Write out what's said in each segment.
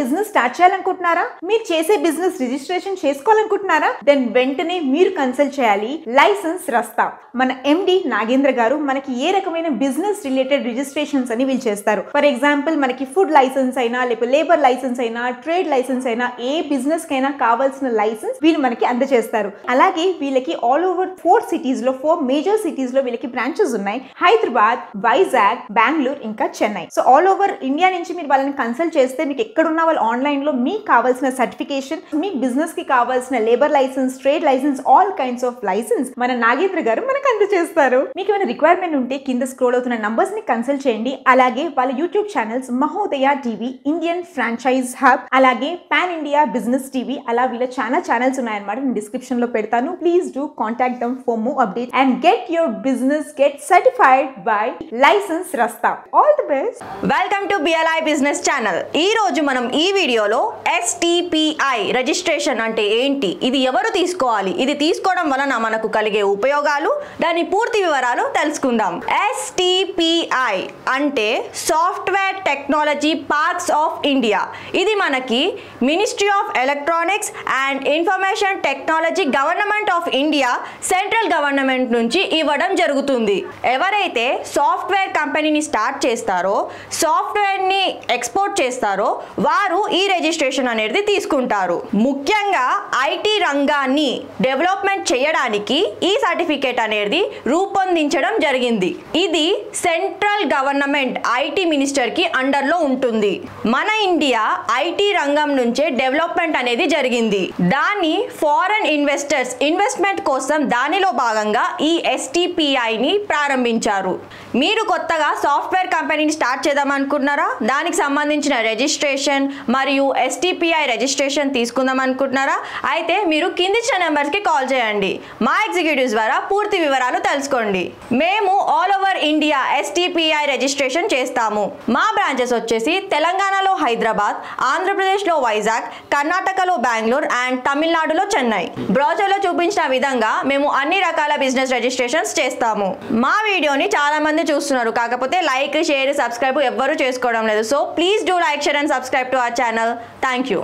Business start చేయాలనుకుంటున్నారా? మీరు చేసే బిజినెస్ రిజిస్ట్రేషన్ చేసుకోవాలనుకుంటున్నారా? దెన్ వెంటనే మీరు కన్సల్ట్ చేయాలి లైసెన్స్ రస్తా. మన ఎండి నాగేంద్ర గారు మనకి ఏ రకమైన బిజినెస్ రిలేటెడ్ రిజిస్ట్రేషన్స్ అని వీళ్ళు చేస్తారు. ఫర్ ఎగ్జాంపుల్ మనకి ఫుడ్ లైసెన్స్ అయినా, లేకపోతే లేబర్ లైసెన్స్ అయినా, ట్రేడ్ లైసెన్స్ అయినా, ఏ బిజినెస్ కైనా కావాల్సిన లైసెన్స్ వీళ్ళు మనకి అందజేస్తారు. అలాగే వీళ్ళకి ఆల్ ఓవర్ 4 సిటీస్ లో 4 మేజర్ సిటీస్ లో వీళ్ళకి బ్రాంచెస్ ఉన్నాయి. హైదరాబాద్, వైజాగ్, బెంగళూరు, ఇంకా Chennai. So all over India నుంచి మీరు వాళ్ళని కన్సల్ట్ చేస్తే మీకు ఎక్కడున్నా వాళ్ళు ఆన్లైన్ లో మీకు కావాల్సిన సర్టిఫికేషన్, మీ బిజినెస్ కి కావాల్సిన labour licence, trade licence, all kinds of licence మన నాగేంద్ర గారు మనకు అందజేస్తారు. మీకు ఏమైనా రిక్వైర్మెంట్ ఉంటే కింద స్క్రోల్ అవుతున్న నంబర్స్ ని కన్సల్ట్ చేయండి. అలాగే వాళ్ళ YouTube channels Mahodaya TV, Indian franchise hub, అలాగే పాన్ ఇండియా బిజినెస్ టీవీ, అలా వీళ్ళ ఛానల్స్ ఉన్నాయన్నమాట. నేను డిస్క్రిప్షన్ లో పెడతాను. Please do contact them for more update and get your business get certified by licence Rasta. All the best. Welcome to BLI business channel. ఈ రోజు మనం ఈ వీడియోలో STPI రిజిస్ట్రేషన్ అంటే ఏంటి, ఇది ఎవరు తీసుకోవాలి, ఇది తీసుకోవడం వలన మనకు కలిగే ఉపయోగాలు, దాని పూర్తి వివరాలు తెలుసుకుందాం. STPI అంటే software technology parks of India. ఇది మనకి ministry of electronics and information technology, government of India, central government నుంచి ఇవ్వడం జరుగుతుంది. ఎవరైతే సాఫ్ట్వేర్ కంపెనీని స్టార్ట్ చేస్తారో, సాఫ్ట్వేర్ ని ఎక్స్పోర్ట్ చేస్తారో వారు ఈ రిజిస్ట్రేషన్ అనేది తీసుకుంటారు. ముఖ్యంగా ఐటీ రంగాన్ని డెవలప్మెంట్ చేయడానికి ఈ సర్టిఫికేట్ అనేది రూపొందించడం జరిగింది. ఇది సెంట్రల్ గవర్నమెంట్ ఐటీ మినిస్టర్ కి అండర్ లో ఉంటుంది. మన ఇండియా ఐటీ రంగం నుంచే డెవలప్మెంట్ అనేది జరిగింది. దాన్ని ఫారెన్ ఇన్వెస్టర్స్ ఇన్వెస్ట్మెంట్ కోసం దానిలో భాగంగా ఈ STPI ని ప్రారంభించారు. మీరు కొత్తగా సాఫ్ట్వేర్ కంపెనీని స్టార్ట్ చేద్దాం అనుకుంటున్నారా? దానికి సంబంధించిన రిజిస్ట్రేషన్ మరియు STPI రిజిస్ట్రేషన్ తీసుకుందాం అనుకుంటున్నారా? అయితే మీరు కిందిచ్చిన నెంబర్స్ కి కాల్ చేయండి. మా ఎగ్జిక్యూటివ్స్ ద్వారా పూర్తి వివరాలు తెలుసుకోండి. మేము all over India STPI registration చేస్తాము. మా బ్రాంచెస్ వచ్చేసి తెలంగాణలో హైదరాబాద్, ఆంధ్రప్రదేశ్లో వైజాగ్, కర్ణాటకలో బెంగళూరు అండ్ తమిళనాడులో చెన్నై. బ్రౌచర్లో చూపించిన విధంగా మేము అన్ని రకాల బిజినెస్ రిజిస్ట్రేషన్స్ చేస్తాము. మా వీడియోని చాలా మంది చూస్తున్నారు, కాకపోతే లైక్, షేర్, సబ్స్క్రైబ్ ఎవ్వరూ చేసుకోవడం లేదు. So please do like, share and subscribe to our channel. Thank you.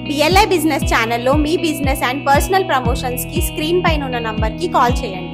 BLI business ఛానల్లో మీ బిజినెస్ అండ్ పర్సనల్ ప్రమోషన్స్ కి స్క్రీన్ పైన ఉన్న నంబర్ కి కాల్ చేయండి.